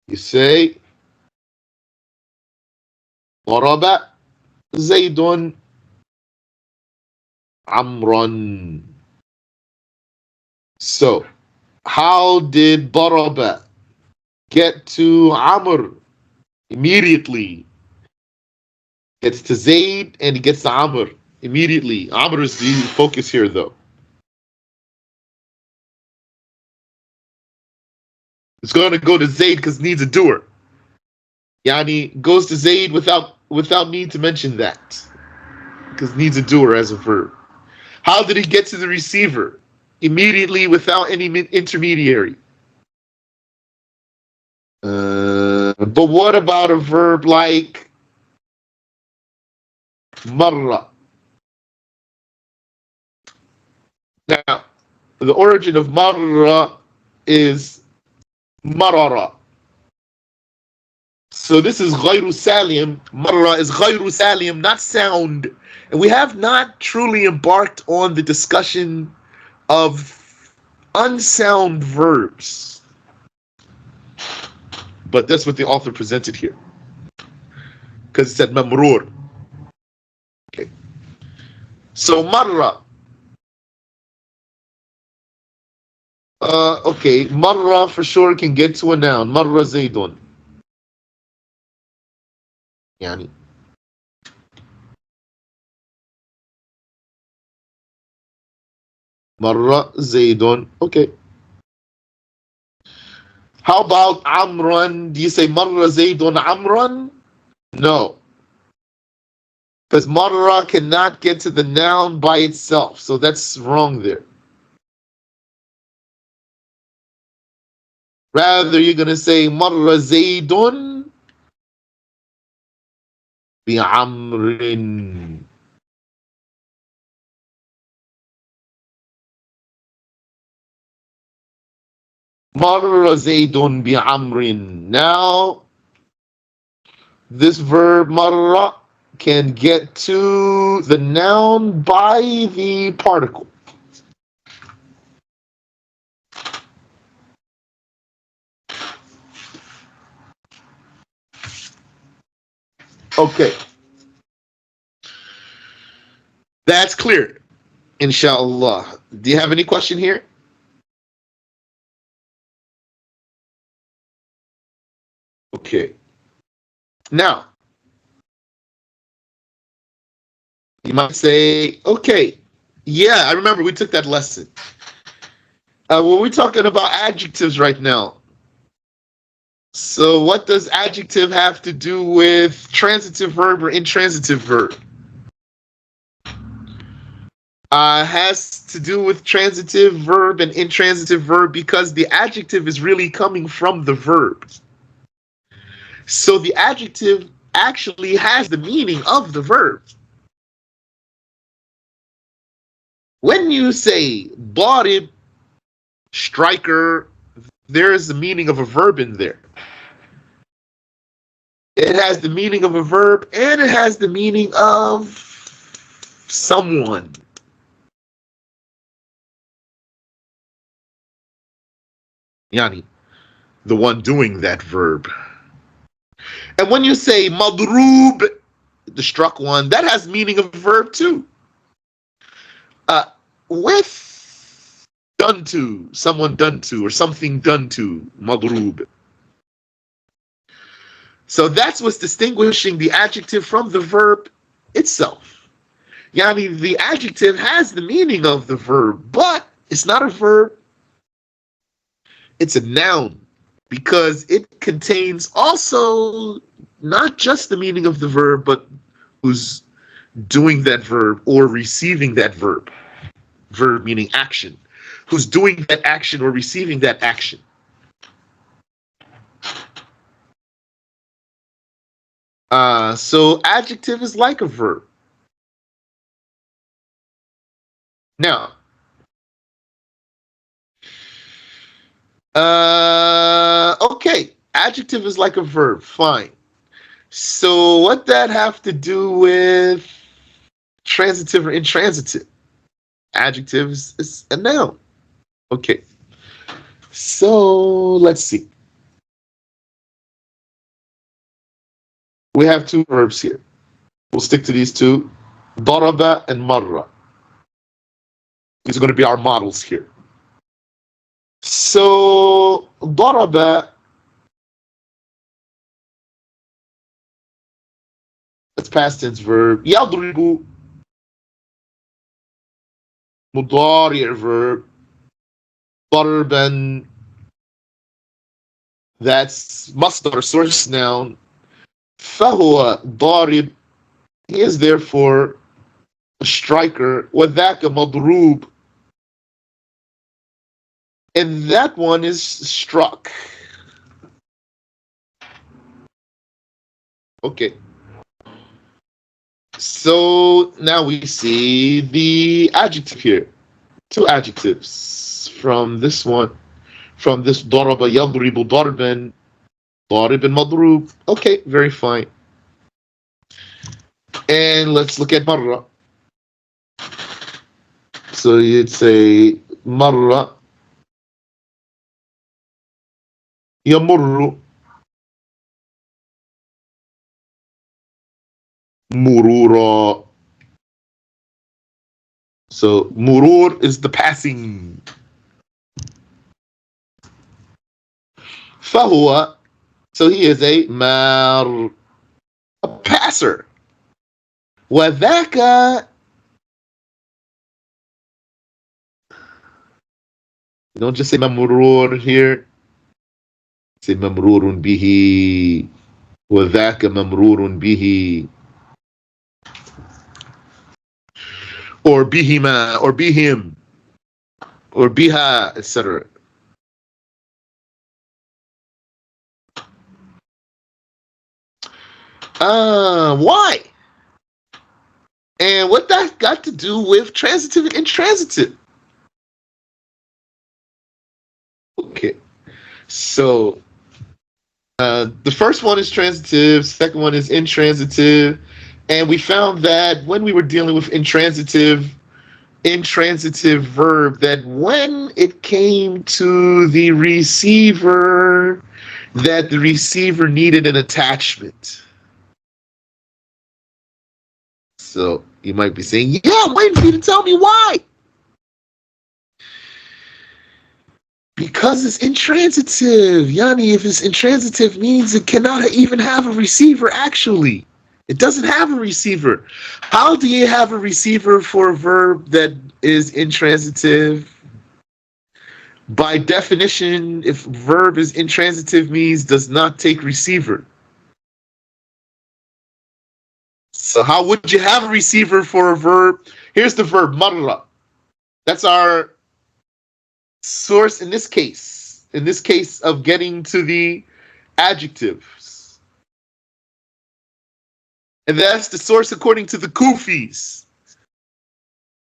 You say, ضرب زيد عمرا. So, how did ضرب get to Amr? Immediately. Gets to Zayd and he gets to Amr immediately. Amr is the focus here, though. It's going to go to Zayd because it needs a doer. Yani goes to Zayd without need to mention that, because it needs a doer as a verb. How did he get to the receiver? Immediately, without any intermediary. But what about a verb like marra? Now, the origin of marra is marara. So this is غير سالم. Marra is غير سالم, not sound. And we have not truly embarked on the discussion of unsound verbs. But that's what the author presented here. Because it said mamrur. Okay. So marra. Okay, marra for sure can get to a noun. Marra zaydun. Yani. Marra zaydun. Okay. How about Amran? Do you say Marra Zaydun Amran? No. Because Marra cannot get to the noun by itself. So that's wrong there. Rather, you're going to say Marra Zaydun bi Amrin. Marra Zaydun bi Amrin. Now, this verb marra can get to the noun by the particle. Okay. That's clear, inshallah. Do you have any question here? Okay. Now, you might say, okay, yeah, I remember we took that lesson. Well, we're talking about adjectives right now. So what does adjective have to do with transitive verb or intransitive verb? Has to do with transitive verb and intransitive verb because the adjective is really coming from the verb. So the adjective actually has the meaning of the verb. When you say darib, striker, there is the meaning of a verb in there. It has the meaning of a verb and it has the meaning of someone. Yani, the one doing that verb. And when you say madrub, the struck one, that has meaning of a verb too. With done to, someone done to, or something done to, madrub. So that's what's distinguishing the adjective from the verb itself. Yani, the adjective has the meaning of the verb, but it's not a verb, it's a noun because it contains also not just the meaning of the verb, but who's doing that verb or receiving that verb. Verb meaning action. Who's doing that action or receiving that action. So adjective is like a verb. Now, okay, adjective is like a verb, fine. So what that have to do with transitive or intransitive? Adjective is a noun. Okay. So let's see. We have two verbs here. We'll stick to these two. Daraba and marra. These are going to be our models here. So daraba, that's past tense verb. Yadribu, mudari' verb. Darban, that's masdar, source noun. Fahuwa darib, he is therefore a striker. Wadhaka madrub, and that one is struck. Okay. So now we see the adjective here. Two adjectives from this one. From this daraba yadribu darban, darib and madrub. Okay, very fine. And let's look at marra. So you'd say marra yamurru murura. So murur is the passing. Fahuwa, so he is a mar, a passer. Wadhaka, don't just say mamurur here. Say mamrurun bihi, وذاك mamrurun bihi, or bihima, or bihim, or biha, etc. Why? And what that got to do with transitive and intransitive? Okay, so the first one is transitive, second one is intransitive, and we found that when we were dealing with intransitive verb, that when it came to the receiver, that the receiver needed an attachment. So you might be saying, yeah, I'm waiting for you to tell me why. Because it's intransitive. Yani, if it's intransitive, means it cannot even have a receiver, actually. It doesn't have a receiver. How do you have a receiver for a verb that is intransitive? By definition, if verb is intransitive, means does not take receiver. So how would you have a receiver for a verb? Here's the verb, marra. That's our source in this case. In this case of getting to the adjectives. And that's the source according to the Kufis.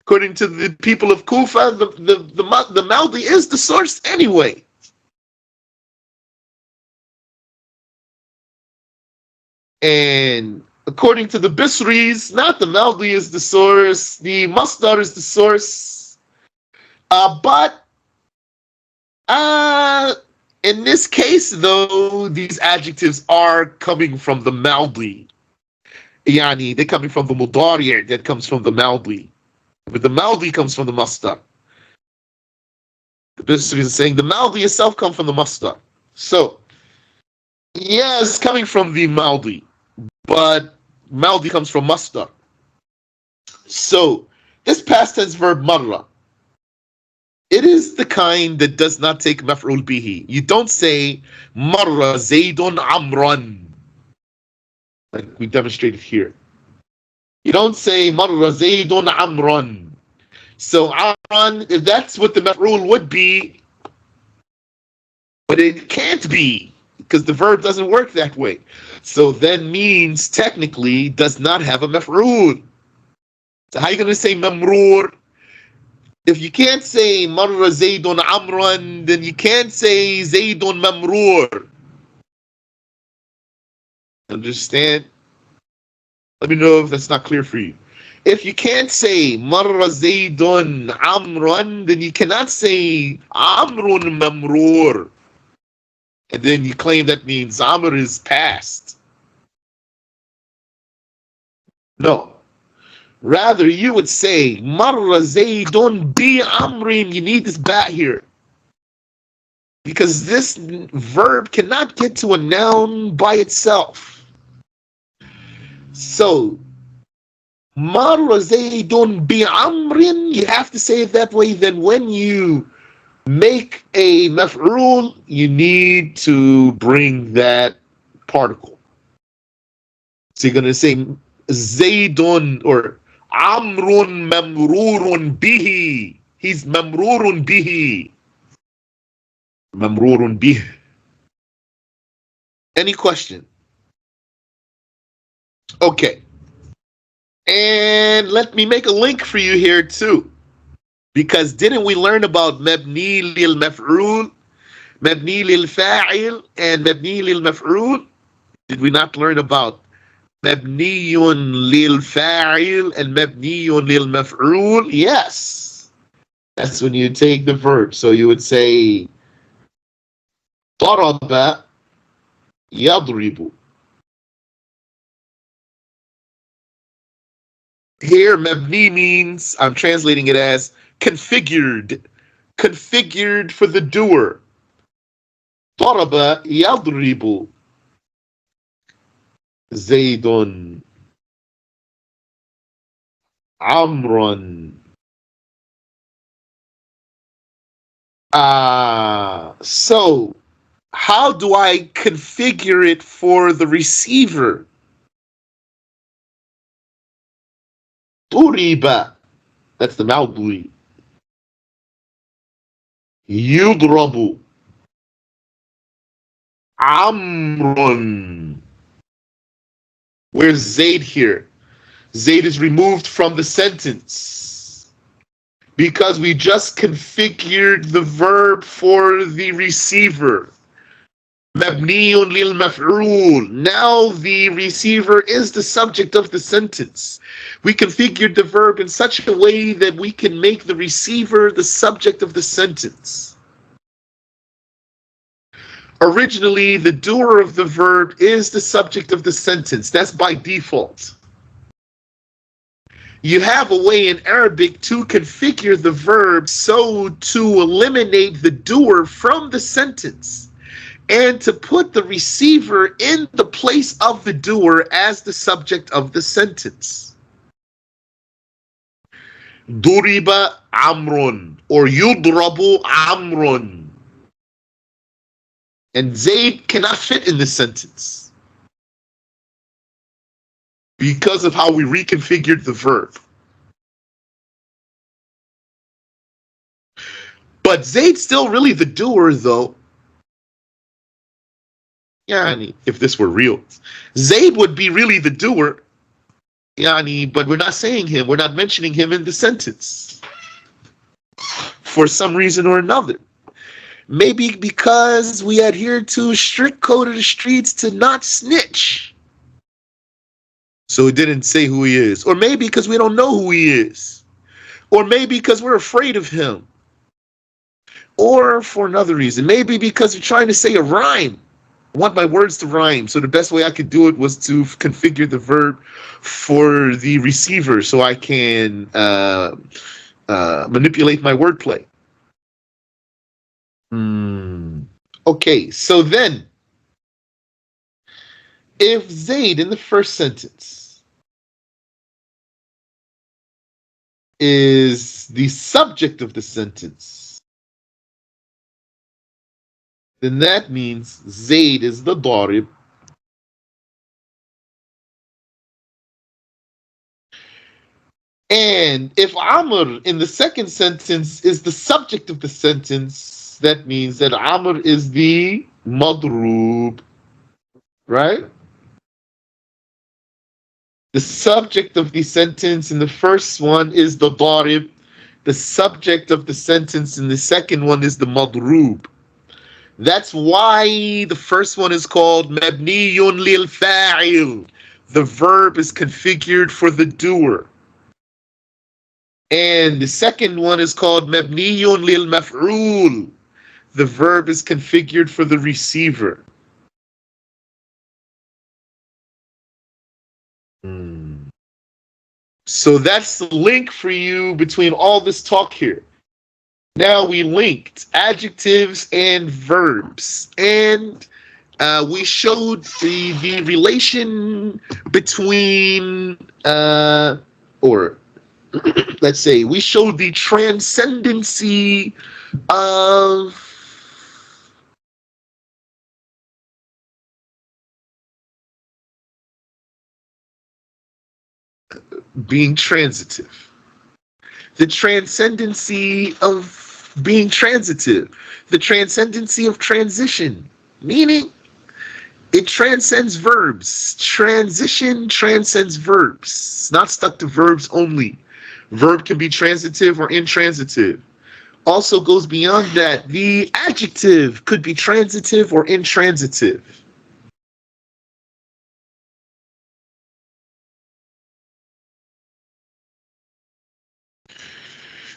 According to the people of Kufa, the Maldi is the source anyway. And according to the Bisris, not the Maldi is the source, the Masdar is the source. But in this case, though, these adjectives are coming from the Maldi. Yani, they're coming from the Mudari' that comes from the Maldi. But the Maldi comes from the Masdar. The Bisri is saying the Maldi itself comes from the Masdar. So, yeah, it's coming from the Maldi, but Maldi comes from Masdar. So, this past tense verb marra, it is the kind that does not take maf'ul bihi. You don't say marra zaydun amran, like we demonstrated here. You don't say marra zaydun amran. So amran, if that's what the maf'ul would be, but it can't be because the verb doesn't work that way. So then means technically does not have a maf'ul. So how are you going to say mamrur? If you can't say marra zaydun amran, then you can't say zaydun mamrur. Understand? Let me know if that's not clear for you. If you can't say marra zaydun amran, then you cannot say amrun mamrur. And then you claim that means amr is past. No. Rather, you would say marra zaydun bi amrin. You need this bat here. Because this verb cannot get to a noun by itself. So, marra zaydun bi amrin, you have to say it that way. Then when you make a maf'ul, you need to bring that particle. So you're going to say zaydun or amrun mamrurun bihi. He's mamrurun bihi. Mamrurun bih. Any question? Okay. And let me make a link for you here too. Because didn't we learn about mabni lil maf'ul, mabni lil fa'il, and mabni lil maf'ul? Did we not learn about mabniyun lil fa'il and mabniyun lil maf'ul? Yes. That's when you take the verb. So you would say ضرب يضرب. Here, mabni means, I'm translating it as configured. Configured for the doer. ضرب يضرب زيد عمرا. So how do I configure it for the receiver? Duriba. That's the Maudui. Yudrabu. Amrun. Where's Zaid here? Zaid is removed from the sentence because we just configured the verb for the receiver. Mabniyun lil maf'ul. Now the receiver is the subject of the sentence. We configured the verb in such a way that we can make the receiver the subject of the sentence. Originally, the doer of the verb is the subject of the sentence. That's by default. You have a way in Arabic to configure the verb so to eliminate the doer from the sentence and to put the receiver in the place of the doer as the subject of the sentence. Duriba amrun or yudrabu amrun. And Zayd cannot fit in this sentence because of how we reconfigured the verb. But Zayd's still really the doer, though. Yani, if this were real, Zayd would be really the doer. Yani, but we're not saying him. We're not mentioning him in the sentence for some reason or another. Maybe because we adhere to a strict code of the streets to not snitch. So it didn't say who he is. Or maybe because we don't know who he is. Or maybe because we're afraid of him. Or for another reason. Maybe because we're trying to say a rhyme. I want my words to rhyme. So the best way I could do it was to configure the verb for the receiver so I can manipulate my wordplay. Okay, so then, if Zayd in the first sentence is the subject of the sentence, then that means Zayd is the darib. And if Amr in the second sentence is the subject of the sentence, that means that Amr is the madrub, right? The subject of the sentence in the first one is the darib. The subject of the sentence in the second one is the madrub. That's why the first one is called mabniyun lil fa'il. The verb is configured for the doer. And the second one is called mabniyun lil maf'ul. The verb is configured for the receiver. So that's the link for you between all this talk here. Now we linked adjectives and verbs, and we showed the relation between, or let's say, we showed the transcendency of being transitive, the transcendency of being transitive, the transcendency of transition, meaning it transcends verbs. Transition transcends verbs. It's not stuck to verbs only. Verb can be transitive or intransitive. Also goes beyond that. The adjective could be transitive or intransitive.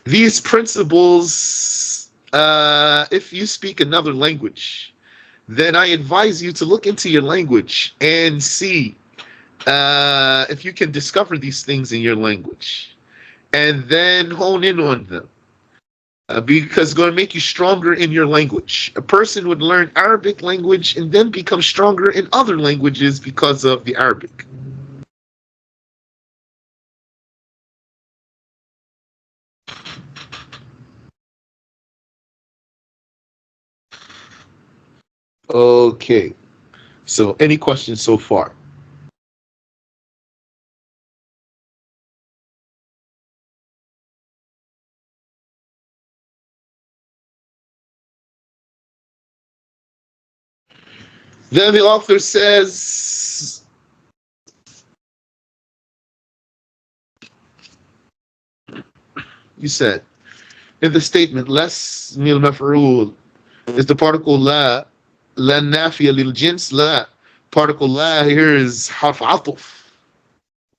These principles, if you speak another language, then I advise you to look into your language and see if you can discover these things in your language and then hone in on them. Because it's going to make you stronger in your language. A person would learn Arabic language and then become stronger in other languages because of the Arabic. Okay. So, any questions so far? Then the author says, you said, in the statement, less mil maf'ul is the particle la, la nafiya lil jins, la. Particle la here is harf atuf.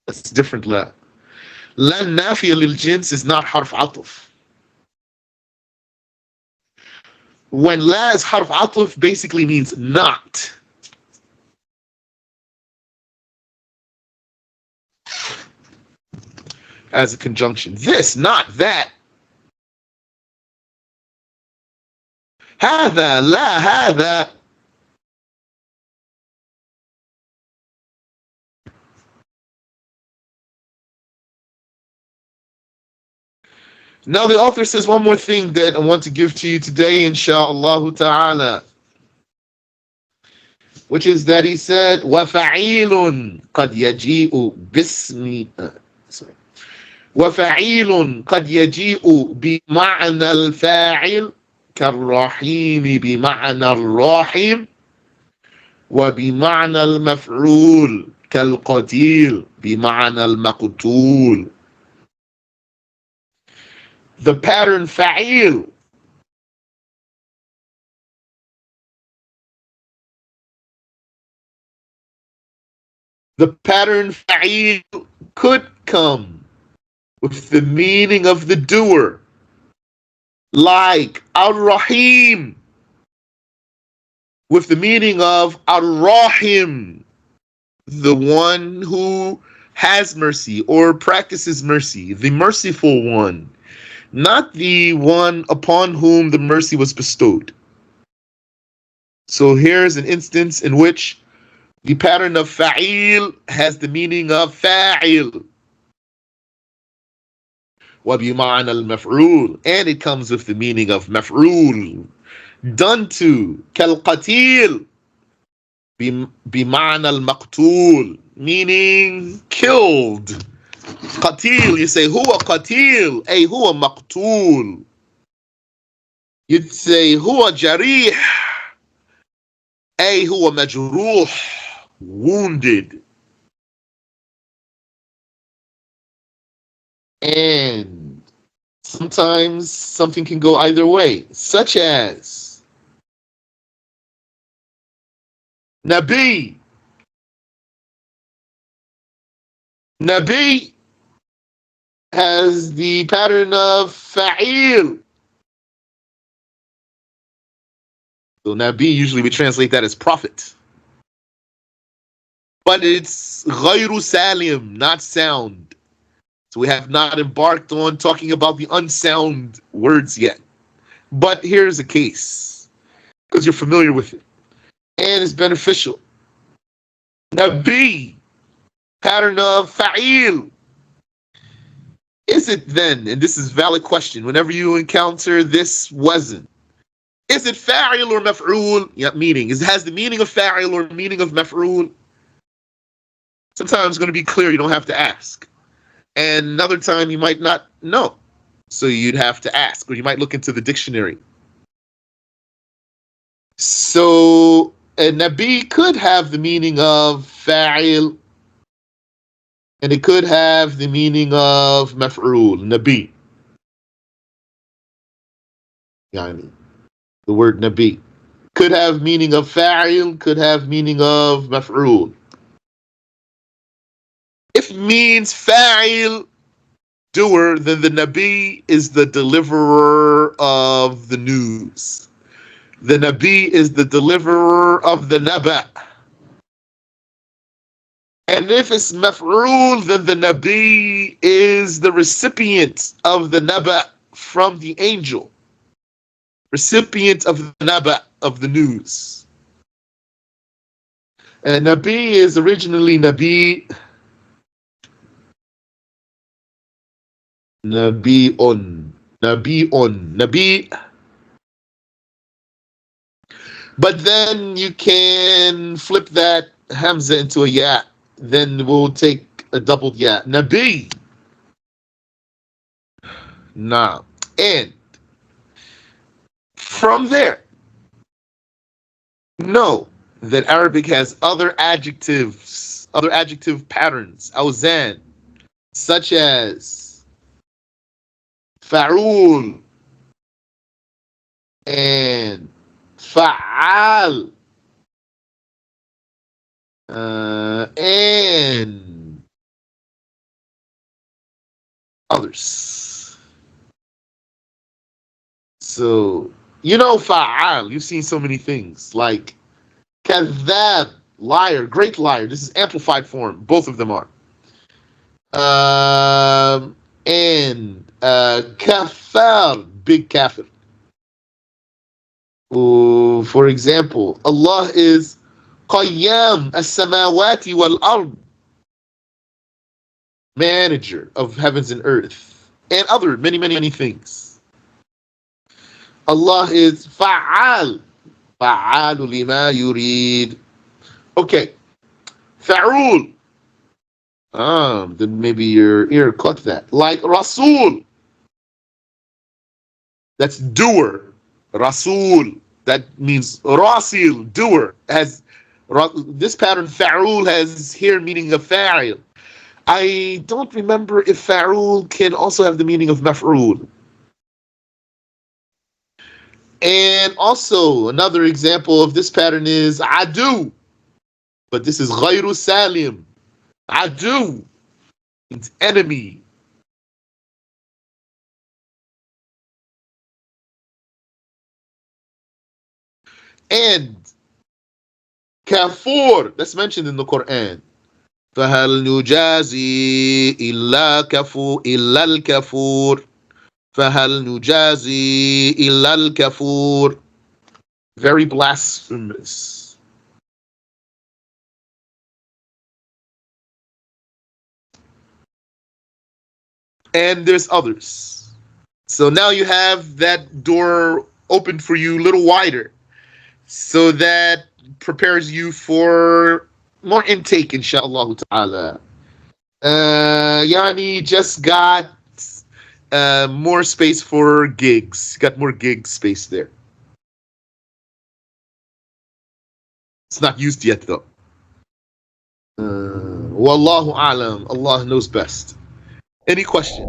That's different la. La nafiya lil jins is not harf atuf. When la is harf atuf, basically means not. As a conjunction. This, not that. هذا لا هذا. Now the author says one more thing that I want to give to you today, inshallah ta'ala, which is that he said, وَفَعِيلٌ قَدْ يَجِيءُ بِاسْمِ sorry. وَفَعِيلٌ قَدْ يَجِيءُ بِمَعْنَى الْفَاعِلِ كالرحيم بمعنى الراحم وبمعنى المفعول كالقتيل بمعنى المقتول. The pattern fa'il could come with the meaning of the doer, like Ar-Rahim, with the meaning of Ar-Rahim, the one who has mercy or practices mercy, the merciful one, not the one upon whom the mercy was bestowed. So here's an instance in which the pattern of fa'il has the meaning of fa'il. وَبِمَعْنَى الْمَفْعُولِ, and it comes with the meaning of maf'ul, done to. كَالْقَتِيل بِمَعْنَى الْمَقْتُول, meaning killed. Qatil, you say huwa qatil, ay huwa maqtul. You'd say huwa jarih, ay huwa majruh, wounded. And sometimes something can go either way, such as Nabi. Nabi has the pattern of fa'il. So Nabi, usually we translate that as prophet. But it's ghayru salim, not sound. So we have not embarked on talking about the unsound words yet. But here's a case, because you're familiar with it, and it's beneficial. Nabi, pattern of fa'il. Is it then, and this is a valid question, whenever you encounter this wasn't, is it fa'il or maf'ul? Yeah, meaning. It has the meaning of fa'il or meaning of maf'ul. Sometimes it's going to be clear, you don't have to ask. And another time you might not know. So you'd have to ask, or you might look into the dictionary. So a nabi could have the meaning of fa'il, and it could have the meaning of maf'ul, nabi. Yani, the word nabi could have meaning of fa'il, could have meaning of maf'ul. If it means fa'il, doer, then the nabi is the deliverer of the news. The nabi is the deliverer of the naba. And if it's maf'ul, then the nabi is the recipient of the naba from the angel. Recipient of the naba, of the news. And nabi is originally nabi'un. Nabi But then you can flip that hamza into a ya. Then we'll take a doubled ya. Nabi. Nah. And from there, know that Arabic has other adjectives, other adjective patterns, awzan, such as fa'ul and fa'al and others. So, fa'al, you've seen so many things like kadhab, liar, great liar. This is amplified form. Both of them are. And kafar, big kafir. For example, Allah is qayyam as-samawati wal-ard, manager of heavens and earth, and other many, many, many things. Allah is fa'al, fa'alu lima yurid. Okay, fa'ul. Then maybe your ear caught that. Like Rasul. That's doer. Rasul. That means Rasil, doer. This pattern, fa'ul, has here meaning of fa'il. I don't remember if fa'ul can also have the meaning of maf'ul. And also, another example of this pattern is adu. But this is ghayru salim. Adu means enemy. And kafur, that's mentioned in the Quran. فهل نجازي إلا كفور إلا الكفور فهل نجازي إلا الكفور. Very blasphemous. And there's others. So now you have that door opened for you a little wider. So that prepares you for more intake, inshallah ta'ala. Yani just got more space for gigs. Got more gig space there. It's not used yet though. Wallahu alam. Allah knows best. Any question?